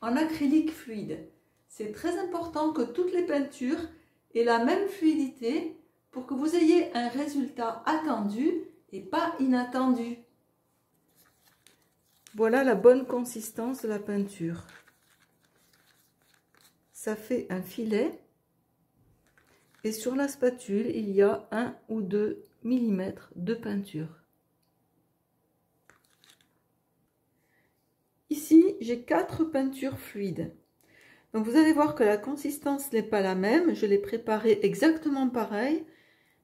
en acrylique fluide. C'est très important que toutes les peintures aient la même fluidité pour que vous ayez un résultat attendu et pas inattendu. Voilà la bonne consistance de la peinture. Ça fait un filet et sur la spatule, il y a 1 ou 2 mm de peinture. Ici, j'ai 4 peintures fluides. Donc vous allez voir que la consistance n'est pas la même. Je l'ai préparée exactement pareil,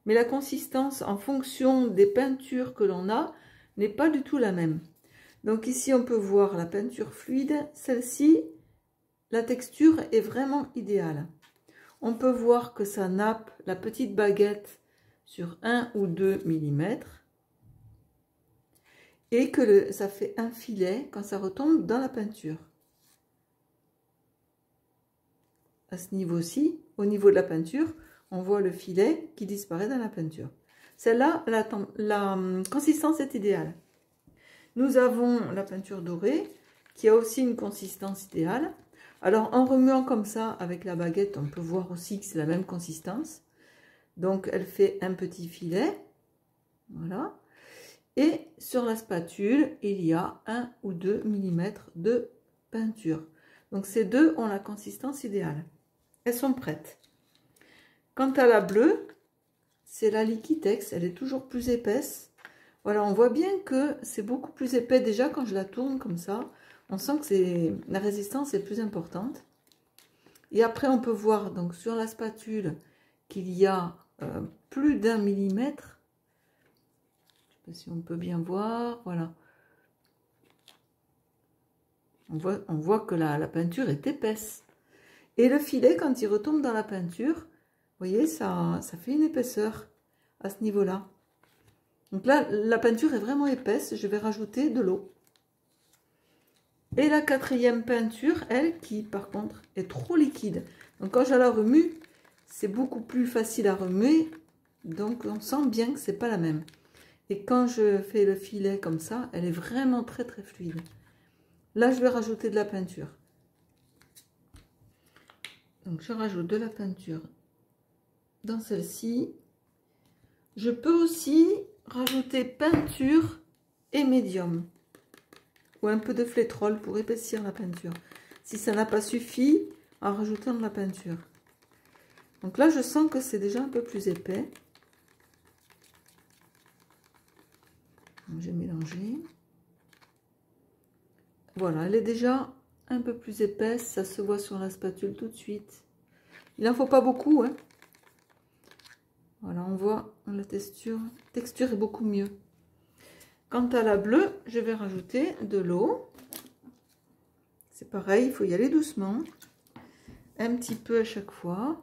mais la consistance en fonction des peintures que l'on a n'est pas du tout la même. Donc ici, on peut voir la peinture fluide. Celle-ci, la texture est vraiment idéale. On peut voir que ça nappe la petite baguette sur 1 ou 2 mm. Et que ça fait un filet quand ça retombe dans la peinture. À ce niveau-ci, au niveau de la peinture, on voit le filet qui disparaît dans la peinture. Celle-là, la consistance est idéale. Nous avons la peinture dorée qui a aussi une consistance idéale. Alors en remuant comme ça avec la baguette, on peut voir aussi que c'est la même consistance. Donc elle fait un petit filet. Voilà. Et sur la spatule, il y a 1 ou 2 mm de peinture. Donc ces deux ont la consistance idéale. Elles sont prêtes. Quant à la bleue, c'est la Liquitex. Elle est toujours plus épaisse. Voilà, on voit bien que c'est beaucoup plus épais déjà quand je la tourne comme ça. On sent que la résistance est plus importante. Et après, on peut voir donc sur la spatule qu'il y a plus d'1 millimètre. Si on peut bien voir, voilà. On voit que la peinture est épaisse. Et le filet, quand il retombe dans la peinture, vous voyez, ça fait une épaisseur à ce niveau-là. Donc là, la peinture est vraiment épaisse. Je vais rajouter de l'eau. Et la quatrième peinture, elle, qui par contre est trop liquide. Donc quand je la remue, c'est beaucoup plus facile à remuer. Donc on sent bien que c'est pas la même. Et quand je fais le filet comme ça, elle est vraiment très très fluide. Là, je vais rajouter de la peinture. Donc, je rajoute de la peinture dans celle-ci. Je peux aussi rajouter peinture et médium. Ou un peu de flétrole pour épaissir la peinture. Si ça n'a pas suffi, en rajoutant de la peinture. Donc là, je sens que c'est déjà un peu plus épais. J'ai mélangé. Voilà, elle est déjà un peu plus épaisse. Ça se voit sur la spatule tout de suite. Il n'en faut pas beaucoup, hein. Voilà, on voit la texture est beaucoup mieux. Quant à la bleue, je vais rajouter de l'eau. C'est pareil, il faut y aller doucement. Un petit peu à chaque fois.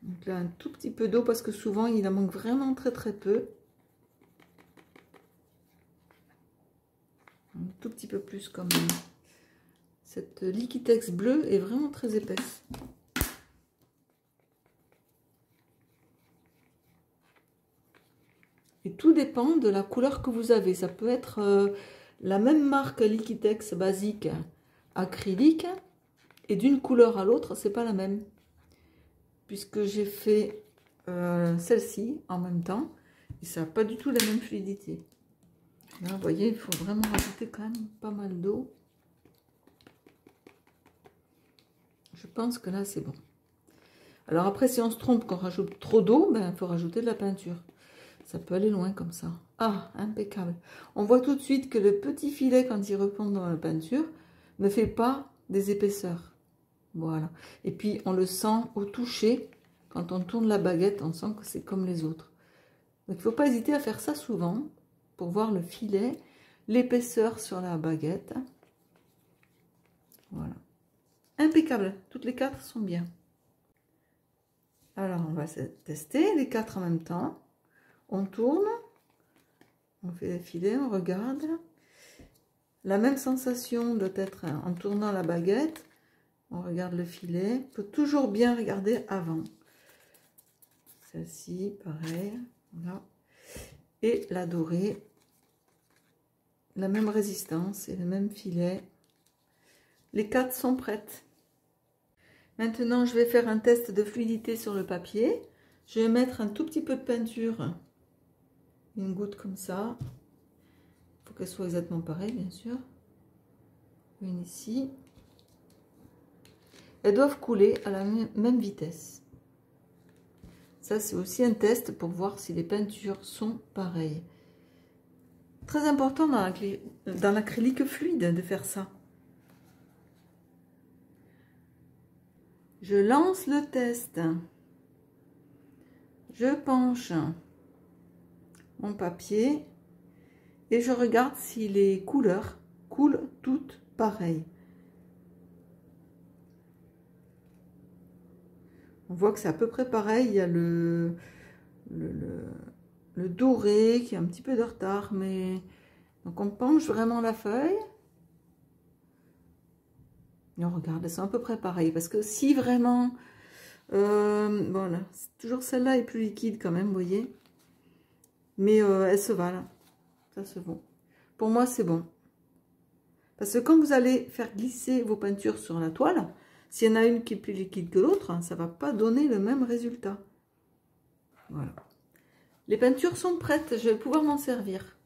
Donc là, un tout petit peu d'eau parce que souvent, il en manque vraiment très très peu. Un tout petit peu plus quand même. Cette Liquitex bleue est vraiment très épaisse. Et tout dépend de la couleur que vous avez. Ça peut être la même marque Liquitex basique acrylique. Et d'une couleur à l'autre, c'est pas la même. Puisque j'ai fait celle-ci en même temps. Et ça n'a pas du tout la même fluidité. Là, vous voyez, il faut vraiment rajouter quand même pas mal d'eau. Je pense que là, c'est bon. Alors après, si on se trompe qu'on rajoute trop d'eau, ben, il faut rajouter de la peinture. Ça peut aller loin comme ça. Ah, impeccable. On voit tout de suite que le petit filet, quand il retombe dans la peinture, ne fait pas des épaisseurs. Voilà. Et puis, on le sent au toucher. Quand on tourne la baguette, on sent que c'est comme les autres. Donc, il ne faut pas hésiter à faire ça souvent pour voir le filet, l'épaisseur sur la baguette. Voilà. Impeccable. Toutes les 4 sont bien. Alors, on va tester les 4 en même temps. On tourne. On fait les filets, on regarde. La même sensation doit être en tournant la baguette. On regarde le filet. Il faut toujours bien regarder avant. Celle-ci, pareil. Voilà. Et la dorée. La même résistance et le même filet. Les 4 sont prêtes. Maintenant, je vais faire un test de fluidité sur le papier. Je vais mettre un tout petit peu de peinture. Une goutte comme ça. Il faut qu'elle soit exactement pareille, bien sûr. Une ici. Elles doivent couler à la même vitesse. Ça, c'est aussi un test pour voir si les peintures sont pareilles. Très important dans l'acrylique fluide de faire ça. Je lance le test. Je penche mon papier et je regarde si les couleurs coulent toutes pareilles. On voit que c'est à peu près pareil. Il y a le doré qui a un petit peu de retard, mais donc on penche vraiment la feuille. Et on regarde, elles sont à peu près pareilles. Parce que si vraiment, voilà, toujours celle-là est plus liquide quand même, vous voyez. Mais elle se valent, ça se vaut. Pour moi, c'est bon. Parce que quand vous allez faire glisser vos peintures sur la toile, s'il y en a une qui est plus liquide que l'autre, ça ne va pas donner le même résultat. Voilà. Les peintures sont prêtes, je vais pouvoir m'en servir.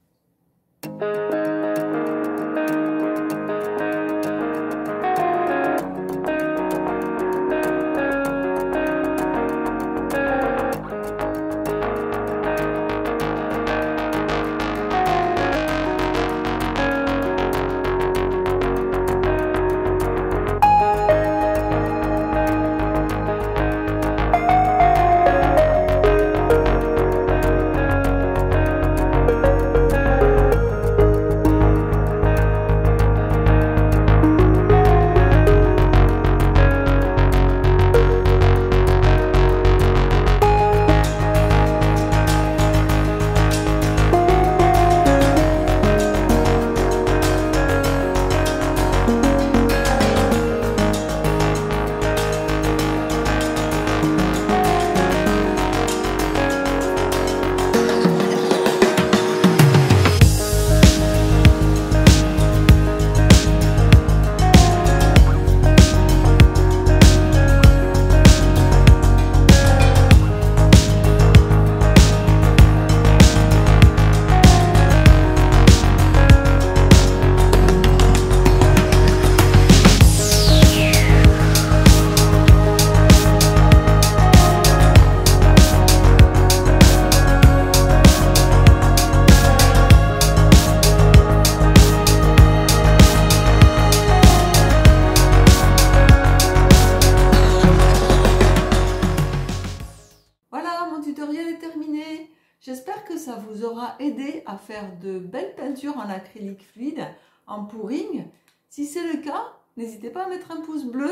J'espère que ça vous aura aidé à faire de belles peintures en acrylique fluide, en pouring. Si c'est le cas, n'hésitez pas à mettre un pouce bleu,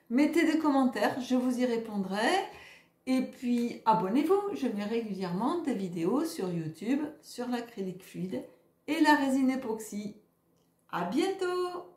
mettez des commentaires, je vous y répondrai. Et puis abonnez-vous, je mets régulièrement des vidéos sur YouTube sur l'acrylique fluide et la résine époxy. À bientôt!